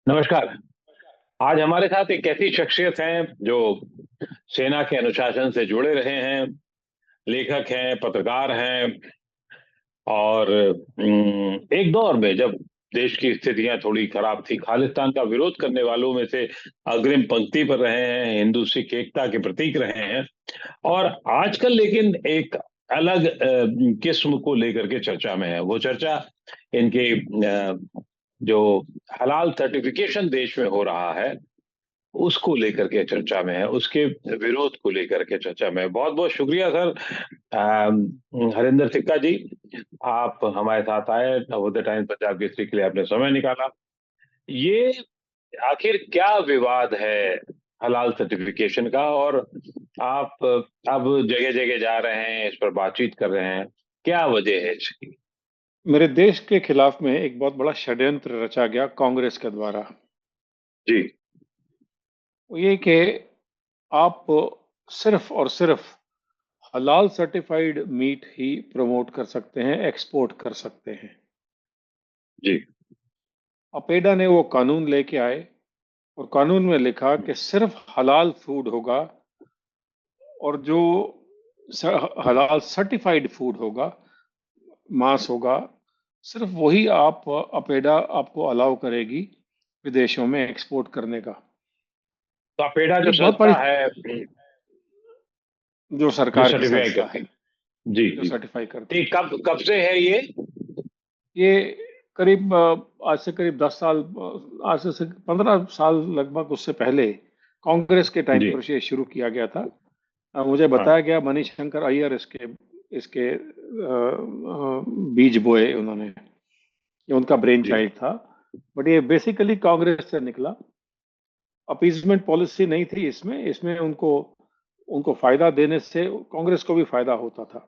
नमस्कार। आज हमारे साथ एक ऐसी शख्सियत हैं जो सेना के अनुशासन से जुड़े रहे हैं, लेखक हैं, पत्रकार हैं और एक दौर में जब देश की स्थितियां थोड़ी खराब थी, खालिस्तान का विरोध करने वालों में से अग्रिम पंक्ति पर रहे हैं, हिंदू सिख एकता के प्रतीक रहे हैं और आजकल लेकिन एक अलग किस्म को लेकर के चर्चा में है। वो चर्चा इनके जो हलाल सर्टिफिकेशन देश में हो रहा है उसको लेकर के चर्चा में है, उसके विरोध को लेकर के चर्चा में है। बहुत बहुत शुक्रिया सर। हरिंदर सिक्का जी, आप हमारे साथ आए, नवोदय टाइम्स पंजाब केसरी के लिए आपने समय निकाला। ये आखिर क्या विवाद है हलाल सर्टिफिकेशन का, और आप अब जगह जगह जा रहे हैं, इस पर बातचीत कर रहे हैं, क्या वजह है इसकी? मेरे देश के खिलाफ में एक बहुत बड़ा षड्यंत्र रचा गया कांग्रेस के द्वारा। जी। वो ये कि आप सिर्फ और सिर्फ हलाल सर्टिफाइड मीट ही प्रमोट कर सकते हैं, एक्सपोर्ट कर सकते हैं। जी। अपेडा ने वो कानून लेके आए और कानून में लिखा कि सिर्फ हलाल फूड होगा और जो हलाल सर्टिफाइड फूड होगा, मांस होगा, सिर्फ वही आप अपेडा आपको अलाउ करेगी विदेशों में एक्सपोर्ट करने का। तो अपेडा ये जो एक बहुत संस्था बड़ी, है जो जो सरकार की सर्टिफाई संस्था करती है, है। जी जो जी। सर्टिफाई करती ठीक, है। कब कब से है ये? ये करीब आज से करीब 10 साल, आज से 15 साल लगभग उससे पहले कांग्रेस के टाइम जी। पर ये शुरू किया गया था। मुझे हाँ। बताया गया मणिशंकर अय्यर इसके इसके बीज बोए उन्होंने, ये उनका ब्रेन जी। चाइल्ड था। बट ये बेसिकली कांग्रेस से निकला। अपीजमेंट पॉलिसी नहीं थी इसमें इसमें उनको उनको फायदा देने से कांग्रेस को भी फायदा होता था।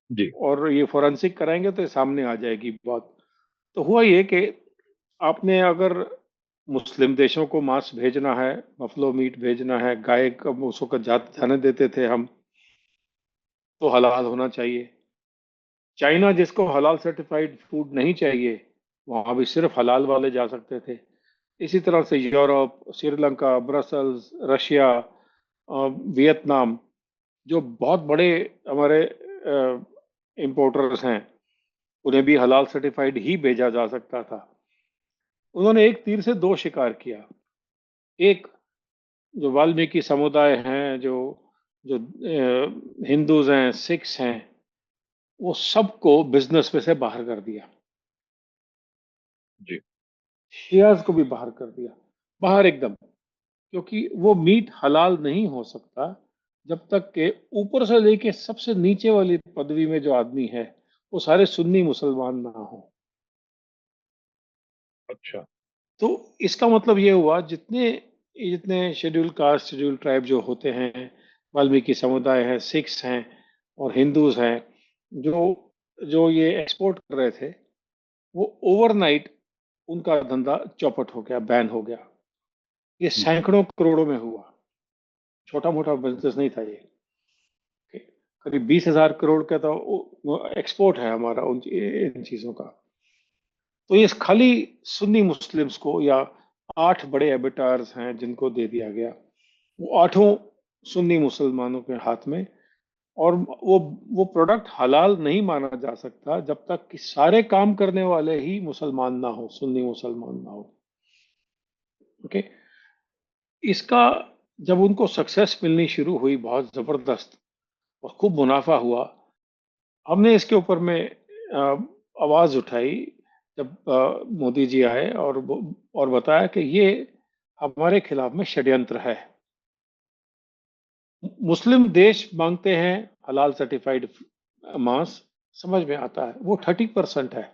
जी। और ये फोरेंसिक कराएंगे तो ये सामने आ जाएगी बात। तो हुआ ये कि आपने अगर मुस्लिम देशों को मांस भेजना है, बफलो मीट भेजना है, गाय का उसको का जाने देते थे हम, तो हलाल होना चाहिए। चाइना जिसको हलाल सर्टिफाइड फूड नहीं चाहिए, वहां भी सिर्फ हलाल वाले जा सकते थे। इसी तरह से Europe, Sri Lanka, Brussels, Russia, Vietnam, जो बहुत बड़े हमारे इंपोर्टर्स हैं, उन्हें भी हलाल सर्टिफाइड ही भेजा जा सकता था। उन्होंने एक तीर से दो शिकार किया। एक, जो वाल्मीकि समुदाय हैं, जो जो हिंदूज हैं, सिख्स हैं, वो सबको बिजनेस में से बाहर कर दिया। जी। शियाज को भी बाहर कर दिया, बाहर एकदम। क्योंकि वो मीट हलाल नहीं हो सकता जब तक के ऊपर से लेके सबसे नीचे वाली पदवी में जो आदमी है वो सारे सुन्नी मुसलमान ना हो। अच्छा। तो इसका मतलब ये हुआ, जितने जितने शेड्यूल कास्ट, शेड्यूल ट्राइब जो होते हैं, वाल्मीकि समुदाय है, सिख्स हैं और हिंदूज हैं, जो जो ये एक्सपोर्ट कर रहे थे, वो ओवरनाइट उनका धंधा चौपट हो गया, बैन हो गया। ये सैकड़ों करोड़ों में हुआ, छोटा मोटा बिजनेस नहीं था ये। करीब 20,000 करोड़ का तो एक्सपोर्ट है हमारा इन चीजों का। तो ये खाली सुन्नी मुस्लिम्स को, या 8 बड़े एबिटार्स हैं जिनको दे दिया गया, वो आठों सुन्नी मुसलमानों के हाथ में। और वो प्रोडक्ट हलाल नहीं माना जा सकता जब तक कि सारे काम करने वाले ही मुसलमान ना हो, सुन्नी मुसलमान ना हो। ओके। इसका जब उनको सक्सेस मिलनी शुरू हुई, बहुत जबरदस्त और खूब मुनाफा हुआ, हमने इसके ऊपर में आवाज उठाई। जब मोदी जी आए और बताया कि ये हमारे खिलाफ में षड्यंत्र है। मुस्लिम देश मांगते हैं हलाल सर्टिफाइड मांस, समझ में आता है, वो 30% है।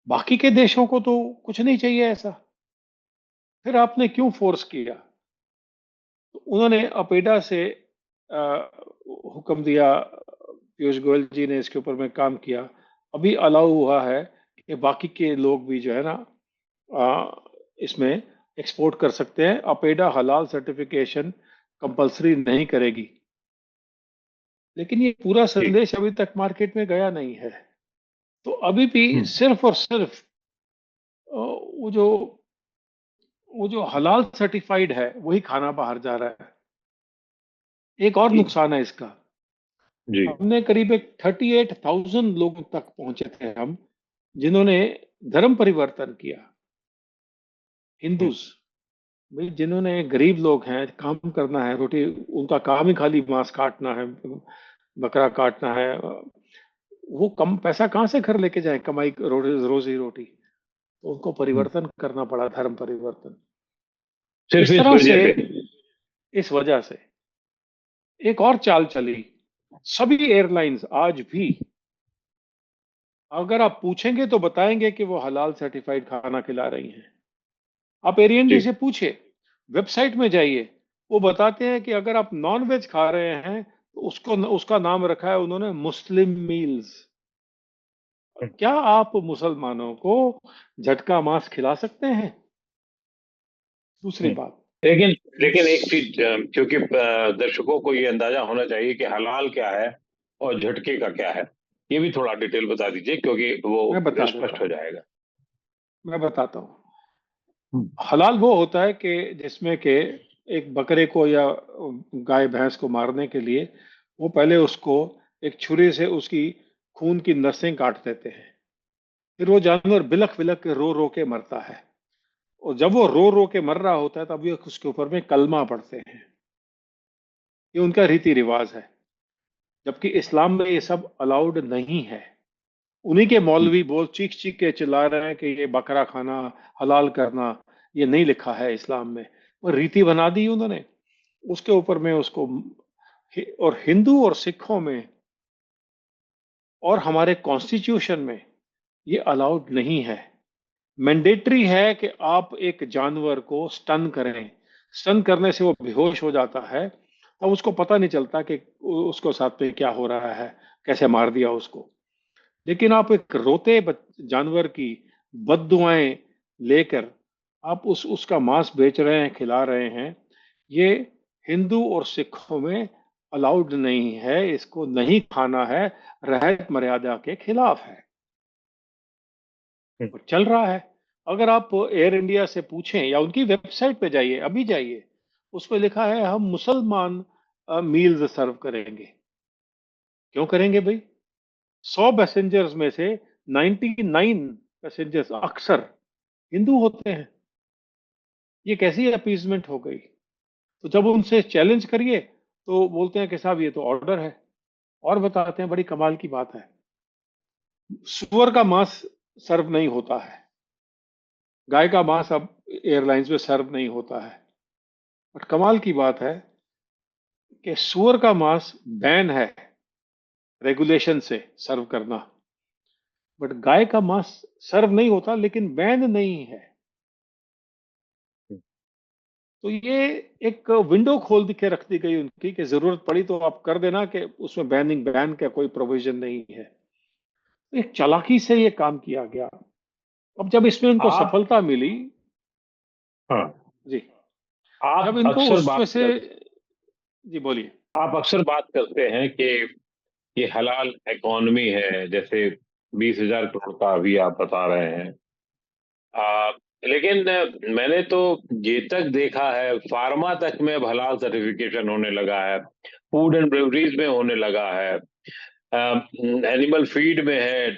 बाकी के देशों को तो कुछ नहीं चाहिए ऐसा। फिर आपने क्यों फोर्स किया? तो उन्होंने अपेडा से हुक्म दिया, पीयूष गोयल जी ने इसके ऊपर में काम किया। अभी अलाउ हुआ है कि बाकी के लोग भी जो है ना, इसमें एक्सपोर्ट कर सकते हैं। अपेडा हलाल सर्टिफिकेशन कंपलसरी नहीं करेगी। लेकिन ये पूरा जी। संदेश अभी तक मार्केट में गया नहीं है। तो अभी भी हम्म। सिर्फ और सिर्फ वो जो वो जो हलाल सर्टिफाइड है वही खाना बाहर जा रहा है। एक और जी। नुकसान है इसका। जी। हमने करीब एक 38,000 लोगों तक पहुंचे थे हम, जिन्होंने धर्म परिवर्तन किया। हम्म। हिंदूज, भाई जिन्होंने, गरीब लोग हैं, काम करना है, रोटी, उनका काम ही खाली मांस काटना है, बकरा काटना है। वो कम पैसा कहाँ से घर लेके जाए, कमाई रोजी रोटी। तो उनको हम्म। परिवर्तन करना पड़ा, धर्म परिवर्तन। सिर्फ इस इस तरह से, वजह से। इस वजह से एक और चाल चली। सभी एयरलाइंस आज भी, अगर आप पूछेंगे तो बताएंगे कि वो हलाल सर्टिफाइड खाना खिला रही हैं। आप एयर इंडिया जी। से पूछिए, वेबसाइट में जाइए, वो बताते हैं कि अगर आप नॉन वेज खा रहे हैं तो उसको, उसका नाम रखा है उन्होंने मुस्लिम मील्स। क्या आप मुसलमानों को झटका मांस खिला सकते हैं? दूसरी हम्म। बात, लेकिन लेकिन एक चीज, क्योंकि दर्शकों को ये अंदाजा होना चाहिए कि हलाल क्या है और झटके का क्या है, ये भी थोड़ा डिटेल बता दीजिए, क्योंकि मैं वो बता देता स्पष्ट हो हूँ, जाएगा। मैं बताता हूँ। हम्म। हलाल वो होता है कि जिसमें कि एक बकरे को या गाय भैंस को मारने के लिए वो पहले उसको एक छुरी से उसकी खून की नसें काट देते हैं। फिर वो जानवर बिलख बिलख के रो रो के मरता है। और जब वो रो रो के मर रहा होता है तब ये उसके ऊपर में कलमा पढ़ते हैं। ये उनका रीति रिवाज है। जबकि इस्लाम में ये सब अलाउड नहीं है। उन्हीं के मौलवी बोल चीख चीख के चिल्ला रहे हैं कि ये बकरा खाना हलाल करना, ये नहीं लिखा है इस्लाम में। वो रीति बना दी उन्होंने, उसके ऊपर में उसको। और हिंदू और सिखों में और हमारे कॉन्स्टिट्यूशन में ये अलाउड नहीं है। मैंडेटरी है कि आप एक जानवर को स्टन करें। स्टन करने से वो बेहोश हो जाता है, तब उसको पता नहीं चलता कि उसको साथ पे क्या हो रहा है, कैसे मार दिया उसको। लेकिन आप एक रोते जानवर की बद्दुआएं लेकर आप उसका मांस बेच रहे हैं, खिला रहे हैं। ये हिंदू और सिखों में अलाउड नहीं है, इसको नहीं खाना है, रहत मर्यादा के खिलाफ है। हम्म। और चल रहा है। अगर आप एयर इंडिया से पूछें या उनकी वेबसाइट पे जाइए, अभी जाइए, उस पर लिखा है हम मुसलमान मील्स सर्व करेंगे। क्यों करेंगे भाई? 100 पैसेंजर्स में से 99 पैसेंजर्स अक्सर हिंदू होते हैं। ये कैसी अपीजमेंट हो गई? तो जब उनसे चैलेंज करिए तो बोलते हैं कि साहब ये तो ऑर्डर है। और बताते हैं, बड़ी कमाल की बात है, सुअर का मांस सर्व नहीं होता है, गाय का मांस अब एयरलाइंस में सर्व नहीं होता है। बट कमाल की बात है कि सुअर का मांस बैन है रेगुलेशन से सर्व करना, बट गाय का मांस सर्व नहीं होता, लेकिन बैन नहीं है। तो ये एक विंडो खोल के रख दी गई उनकी कि जरूरत पड़ी तो आप कर देना, कि उसमें बैन का कोई प्रोविजन नहीं है। तो एक चालाकी से ये काम किया गया। अब जब इसमें उनको आप सफलता मिली, हाँ, जी, जब आप इनको अक्सर उसमें बात से, कर जी बोलिए। आप अक्सर बात करते हैं कि ये हलाल इकोनॉमी है, जैसे 20,000 करोड़ का अभी आप बता रहे हैं। आ, लेकिन मैंने तो ये तक देखा है, फार्मा तक में अब हलाल सर्टिफिकेशन होने लगा है, फूड एंड बेवरेज में होने लगा है, एनिमल फीड में है,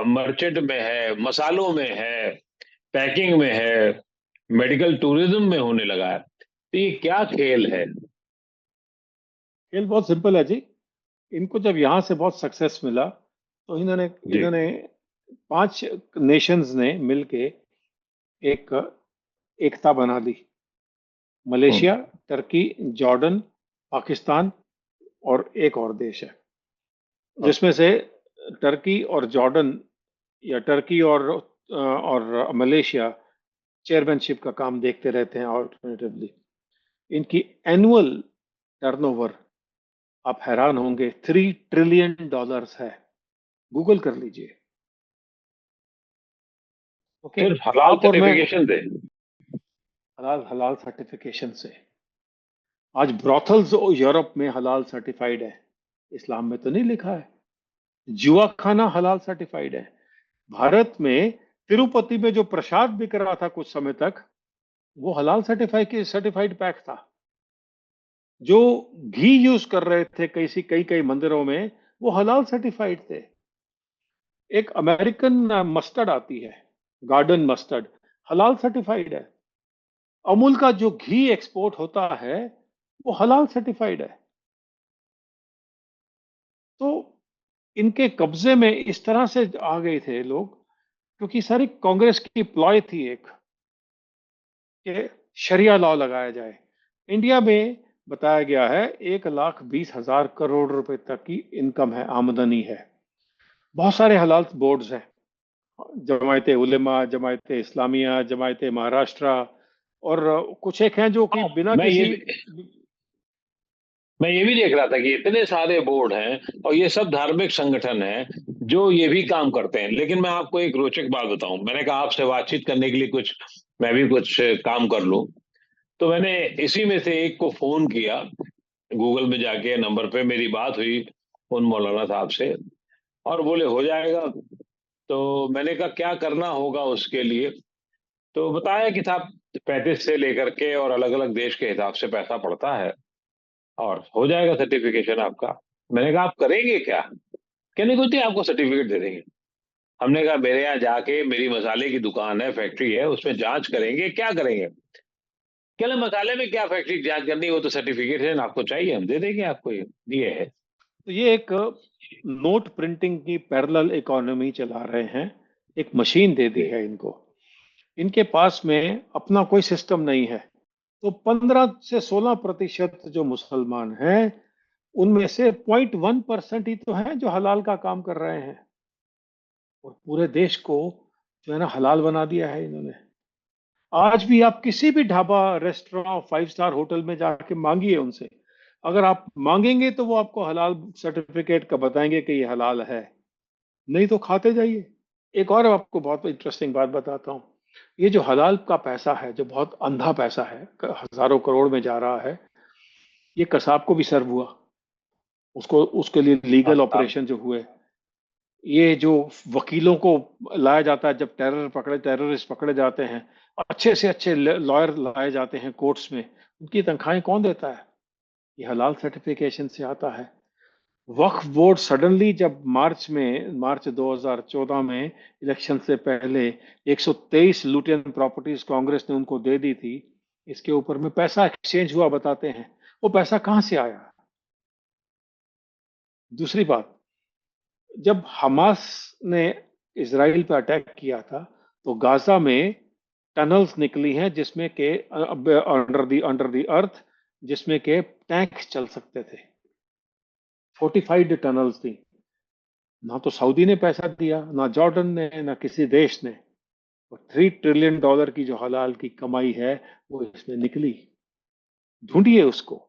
मर्चेंट में है, मसालों में है, पैकिंग में है, मेडिकल टूरिज्म में होने लगा है। तो ये क्या खेल है? खेल बहुत सिंपल है जी। इनको जब यहाँ से बहुत सक्सेस मिला तो इन्होंने जी। इन्होंने 5 नेशंस ने मिलके एक एकता बना ली। हम्म। मलेशिया, टर्की, जॉर्डन, पाकिस्तान और एक और देश है, हाँ। जिसमें से टर्की और जॉर्डन, या टर्की और मलेशिया चेयरमैनशिप का काम देखते रहते हैं ऑल्टरनेटिवली। इनकी एनुअल टर्नओवर, आप हैरान होंगे, $3 ट्रिलियन है। गूगल कर लीजिए। ओके। सिर्फ हलाल आप और मैं, सर्टिफिकेशन दे। हलाल हलाल सर्टिफिकेशन से। आज ब्रॉथल्स यूरोप में हलाल सर्टिफाइड है, इस्लाम में तो नहीं लिखा है। जुआ खाना हलाल सर्टिफाइड है। भारत में तिरुपति में जो प्रसाद बिक रहा था कुछ समय तक, वो हलाल सर्टिफाइड पैक था। जो घी यूज कर रहे थे कई कई मंदिरों में, वो हलाल सर्टिफाइड थे। एक अमेरिकन मस्टर्ड आती है, गार्डन मस्टर्ड, हलाल सर्टिफाइड है। अमूल का जो घी एक्सपोर्ट होता है, वो हलाल सर्टिफाइड है। तो इनके कब्जे में इस तरह से आ गए थे लोग, क्योंकि सारी कांग्रेस की प्लॉय थी एक, कि शरिया लॉ लगाया जाए। इंडिया में बताया गया है 1,20,000 करोड़ रुपए तक की इनकम है, आमदनी है। बहुत सारे हलाल बोर्ड्स हैं, जमायत उलेमा, जमायत इस्लामिया, जमायत महाराष्ट्र, और कुछ एक हैं जो कि हाँ, बिना मैं ये किसी। मैं ये भी देख रहा था कि इतने सारे बोर्ड हैं और ये सब धार्मिक संगठन हैं जो ये भी काम करते हैं। लेकिन मैं आपको एक रोचक बात बताऊं, मैंने कहा आपसे बातचीत करने के लिए कुछ मैं भी कुछ काम कर लूं, तो मैंने इसी में से एक को फोन किया। गूगल में जाके नंबर पे मेरी बात हुई उन मौलाना साहब से, और बोले हो जाएगा। तो मैंने कहा क्या करना होगा उसके लिए, तो बताया कि साहब 35 से लेकर के और अलग अलग देश के हिसाब से पैसा पड़ता है, और हो जाएगा सर्टिफिकेशन आपका। मैंने कहा आप करेंगे क्या? कहने कुछ नहीं, आपको सर्टिफिकेट दे देंगे। हमने कहा मेरे यहाँ जाके, मेरी मसाले की दुकान है, फैक्ट्री है, उसमें जांच करेंगे, क्या करेंगे? कहले मसाले में क्या फैक्ट्री की जांच करनी, वो तो सर्टिफिकेशन आपको चाहिए, हम दे देंगे आपको, ये है। तो ये एक नोट प्रिंटिंग की पैरेलल इकोनॉमी चला रहे हैं। एक मशीन दे दी जी। है इनको। इनके पास में अपना कोई सिस्टम नहीं है। तो 15 से 16% जो मुसलमान हैं, उनमें से 0.1% ही तो हैं जो हलाल का काम कर रहे हैं। और पूरे देश को जो है ना, हलाल बना दिया है इन्होंने। आज भी आप किसी भी ढाबा, रेस्टोरेंट, 5 स्टार होटल में जाके मांगिए उनसे। अगर आप मांगेंगे तो वो आपको हलाल सर्टिफिकेट का बताएंगे कि ये हलाल है, नहीं तो खाते जाइए। एक और आपको बहुत इंटरेस्टिंग बात बताता हूँ। ये जो हलाल का पैसा है, जो बहुत अंधा पैसा है, हजारों करोड़ में जा रहा है, ये कसाब को भी सर्व हुआ। उसको, उसके लिए लीगल आप ऑपरेशन जो हुए, ये जो वकीलों को लाया जाता है, जब टेररिस्ट पकड़े जाते हैं, अच्छे से अच्छे लॉयर लाए जाते हैं कोर्ट्स में, उनकी तनख्वाहें कौन देता है? ये हलाल सर्टिफिकेशन से आता है। वक्फ बोर्ड सडनली, जब मार्च 2014 में, इलेक्शन से पहले 123 लुटियन प्रॉपर्टीज कांग्रेस ने उनको दे दी थी, इसके ऊपर में पैसा एक्सचेंज हुआ बताते हैं। वो पैसा कहां से आया? दूसरी बात, जब हमास ने इसराइल पर अटैक किया था, तो गाजा में टनल्स निकली हैं जिसमें के अंडर द अर्थ, जिसमें के टैंक चल सकते थे। फोर्टिफाइड टनल्स थी। ना तो सऊदी ने पैसा दिया, ना जॉर्डन ने, ना किसी देश ने। और $3 ट्रिलियन की जो हलाल की कमाई है, वो इसमें निकली। ढूंढिए उसको।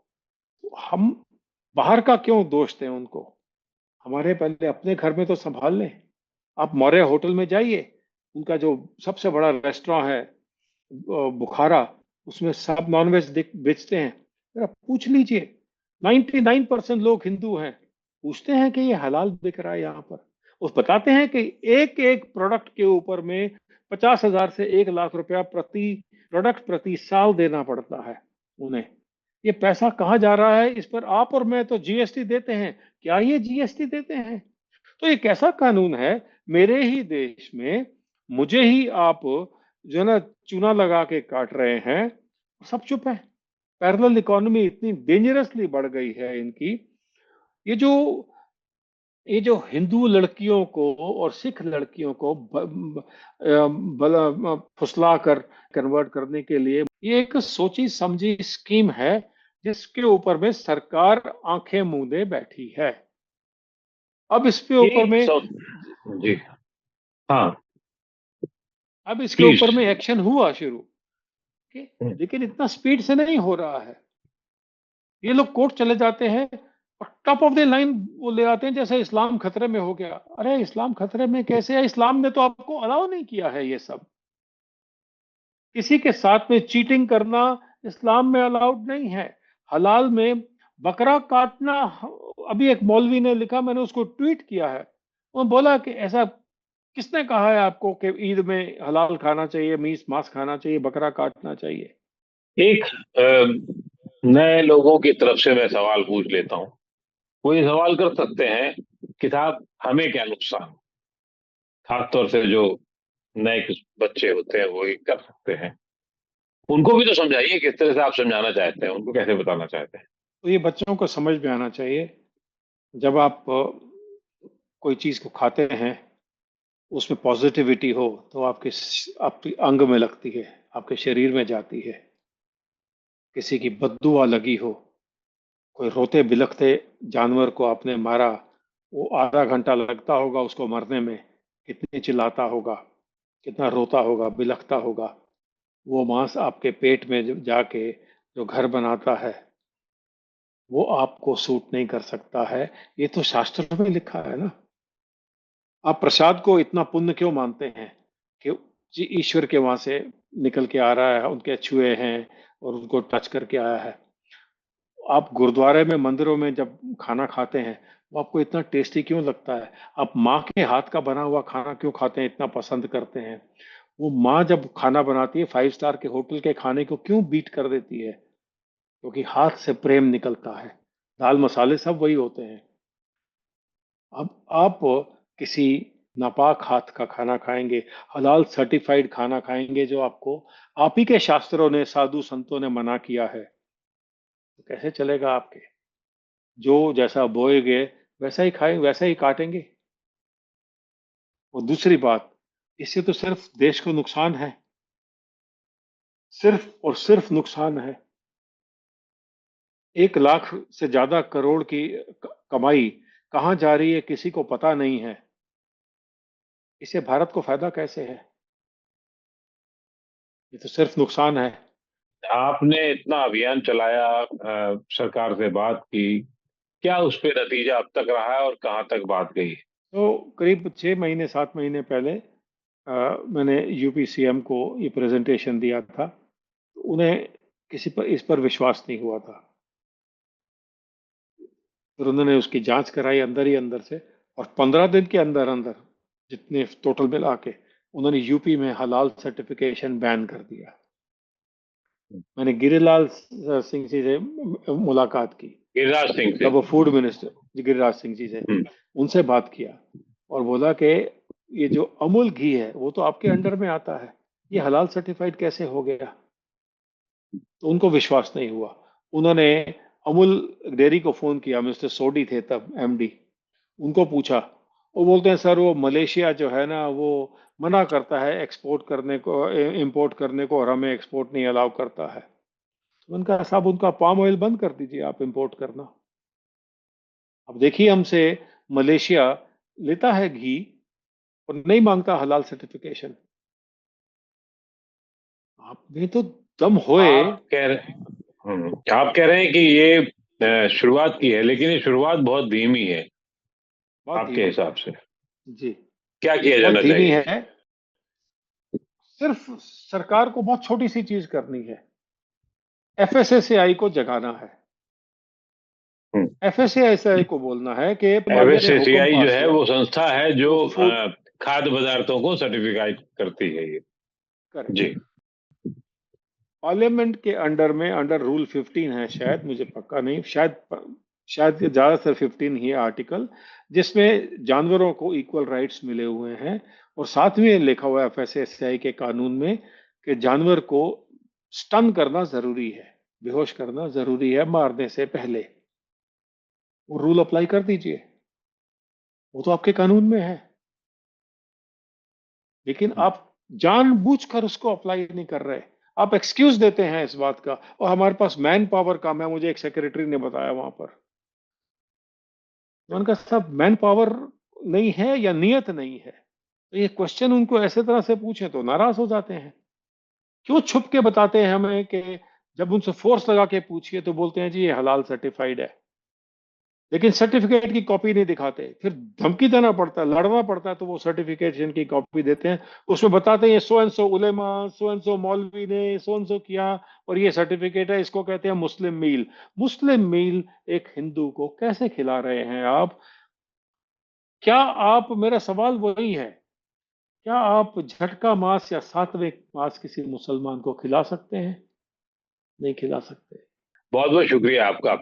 हम बाहर का क्यों दोष दें उनको? हमारे पहले अपने घर में तो संभाल लें। आप मौर्य होटल में जाइए, उनका जो सबसे बड़ा रेस्टोरेंट है, बुखारा, उसमें सब नॉनवेज बेचते हैं। जरा पूछ लीजिए। 99% लोग हिंदू हैं, पूछते हैं कि ये हलाल बिक रहा है यहाँ पर। वो बताते हैं कि एक एक प्रोडक्ट के ऊपर में 50,000 से 1 लाख रुपया प्रति प्रोडक्ट प्रति साल देना पड़ता है उन्हें। ये पैसा कहाँ जा रहा है? इस पर आप और मैं तो जीएसटी देते हैं। क्या ये जीएसटी देते हैं? तो ये कैसा कानून है? मेरे ही देश में मुझे ही आप जो है ना, चूना लगा के काट रहे हैं, सब चुप है। पैरेलल इकोनॉमी इतनी डेंजरसली बढ़ गई है इनकी। ये जो ये जो हिंदू लड़कियों को और सिख लड़कियों को फुसला कर कन्वर्ट करने के लिए, ये एक सोची समझी स्कीम है, जिसके ऊपर में सरकार आंखें मूंदे बैठी है। अब इसके ऊपर एक में सौ जी। हाँ, अब इसके प्लीज। ऊपर में एक्शन हुआ शुरू, लेकिन इतना स्पीड से नहीं हो रहा है। ये लोग कोर्ट चले जाते हैं और टॉप ऑफ द लाइन वो ले आते हैं, जैसे इस्लाम खतरे में हो गया। अरे इस्लाम खतरे में कैसे है? इस्लाम ने तो आपको अलाउ नहीं किया है ये सब। किसी के साथ में चीटिंग करना इस्लाम में अलाउड नहीं है। हलाल में बकरा काटना, अभी एक मौलवी ने लिखा, मैंने उसको ट्वीट किया है। वो बोला कि ऐसा किसने कहा है आपको कि ईद में हलाल खाना चाहिए, मीट मांस खाना चाहिए, बकरा काटना चाहिए? एक नए लोगों की तरफ से मैं सवाल पूछ लेता हूँ। वो ये सवाल कर सकते हैं कि साहब हमें क्या नुकसान, खासतौर से जो नए कुछ बच्चे होते हैं वो ये कर सकते हैं। उनको भी तो समझाइए, किस तरह से आप समझाना चाहते हैं, उनको कैसे बताना चाहते हैं। तो ये बच्चों को समझ में आना चाहिए। जब आप कोई चीज को खाते हैं, उसमें पॉजिटिविटी हो, तो आपकी अंग में लगती है, आपके शरीर में जाती है। किसी की बददुआ लगी हो, कोई रोते बिलखते जानवर को आपने मारा, वो आधा घंटा लगता होगा उसको मरने में, कितनी चिल्लाता होगा, कितना रोता होगा, बिलखता होगा। वो मांस आपके पेट में जाके जो घर बनाता है, वो आपको सूट नहीं कर सकता है। ये तो शास्त्र में लिखा है ना। आप प्रसाद को इतना पुण्य क्यों मानते हैं कि जी ईश्वर के वहां से निकल के आ रहा है, उनके छुए हैं और उनको टच करके आया है। आप गुरुद्वारे में, मंदिरों में जब खाना खाते हैं, वो आपको इतना टेस्टी क्यों लगता है? आप माँ के हाथ का बना हुआ खाना क्यों खाते हैं, इतना पसंद करते हैं? वो माँ जब खाना बनाती है, 5 स्टार के होटल के खाने को क्यों बीट कर देती है? क्योंकि हाथ से प्रेम निकलता है। दाल मसाले सब वही होते हैं। अब आप किसी नापाक हाथ का खाना खाएंगे, हलाल सर्टिफाइड खाना खाएंगे, जो आपको आप ही के शास्त्रों ने, साधु संतों ने मना किया है, तो कैसे चलेगा आपके? जो जैसा बोएंगे वैसा ही खाएंगे, वैसा ही काटेंगे। और दूसरी बात, इससे तो सिर्फ देश को नुकसान है, सिर्फ और सिर्फ नुकसान है। 1 लाख से ज्यादा करोड़ की कमाई कहाँ जा रही है, किसी को पता नहीं है। इससे भारत को फायदा कैसे है? ये तो सिर्फ नुकसान है। आपने इतना अभियान चलाया, सरकार से बात की, क्या उस पे नतीजा अब तक रहा है और कहाँ तक बात गई? तो करीब 6 महीने 7 महीने पहले मैंने यूपी सीएम को ये प्रेजेंटेशन दिया था। तो उन्हें किसी पर इस पर विश्वास नहीं हुआ था। फिर उन्होंने उसकी जांच कराई अंदर ही अंदर से, और 15 दिन के अंदर अंदर, जितने टोटल मिला के, उन्होंने यूपी में हलाल सर्टिफिकेशन बैन कर दिया। मैंने गिरिलाल सिंह जी से मुलाकात की, गिरिराज सिंह से। जब वो फूड मिनिस्टर, गिरिराज सिंह जी से हम्म। उनसे बात किया, और बोला कि ये जो अमूल घी है वो तो आपके अंडर में आता है, ये हलाल सर्टिफाइड कैसे हो गया? तो उनको विश्वास नहीं हुआ। उन्होंने अमूल डेयरी को फोन किया, मिस्टर सोडी थे तब एमडी, उनको पूछा। वो बोलते हैं सर, वो मलेशिया जो है ना, वो मना करता है एक्सपोर्ट करने को, इंपोर्ट करने को, और हमें एक्सपोर्ट नहीं अलाउ करता है। तो उनका साहब, उनका पाम ऑयल बंद कर दीजिए आप इंपोर्ट करना। अब देखिए, हमसे मलेशिया लेता है घी और नहीं मांगता हलाल सर्टिफिकेशन। आप में तो दम होए। आप कह रहे हैं कि ये शुरुआत की है, लेकिन ये शुरुआत बहुत धीमी है बहुत आपके धीमी है हिसाब से। जी। क्या किया बहुत जाना धीमी चाहिए? है। सिर्फ सरकार को बहुत छोटी सी चीज करनी है, एफएसएसएआई को जगाना है। एफएसएसएआई को बोलना है कि पार्लियामेंट ने हुक्म एफएसएसएआई जो पास है किया, वो संस्था है जो जो फूड, खाद्य पदार्थों को सर्टिफाइड करती है ये। करेक्ट, जी। पार्लियामेंट के अंडर में, अंडर रूल 15 है शायद, मुझे पक्का नहीं, शायद ज्यादातर 15 ही है आर्टिकल, जिसमें जानवरों को इक्वल राइट्स मिले हुए हैं। और साथ में लिखा हुआ है एफएसएसआई के कानून में कि जानवर को स्टन करना जरूरी है, बेहोश करना जरूरी है मारने से पहले। वो रूल अप्लाई कर दीजिए, वो तो आपके कानून में है। लेकिन आप जानबूझकर उसको अप्लाई नहीं कर रहे। आप एक्सक्यूज देते हैं इस बात का, और हमारे पास मैन पावर कम है, मुझे एक सेक्रेटरी ने बताया वहां पर। तो उनका सब मैन पावर नहीं है या नियत नहीं है। तो ये क्वेश्चन उनको ऐसे तरह से पूछे तो नाराज हो जाते हैं। क्यों छुप के बताते हैं हमें कि जब उनसे फोर्स लगा के पूछिए तो बोलते हैं जी ये हलाल सर्टिफाइड है, लेकिन सर्टिफिकेट की कॉपी नहीं दिखाते। फिर धमकी देना पड़ता है, लड़ना पड़ता है, तो वो सर्टिफिकेशन की कॉपी देते हैं। उसमें बताते हैं so and so Ulema, so and so मौलवी ने सो एंड सो किया, और ये सर्टिफिकेट है, इसको कहते हैं मुस्लिम मील। मुस्लिम मील एक हिंदू को कैसे खिला रहे हैं आप? क्या आप, मेरा सवाल वही है, क्या आप झटका मांस या सात्विक मांस किसी मुसलमान को खिला सकते हैं? नहीं खिला सकते। बहुत बहुत शुक्रिया आपका,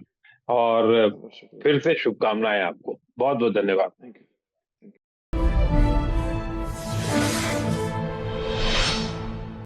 और बहुत बहुत शुक्रिया। फिर से शुभकामनाएं आपको। बहुत बहुत धन्यवाद। Thank you.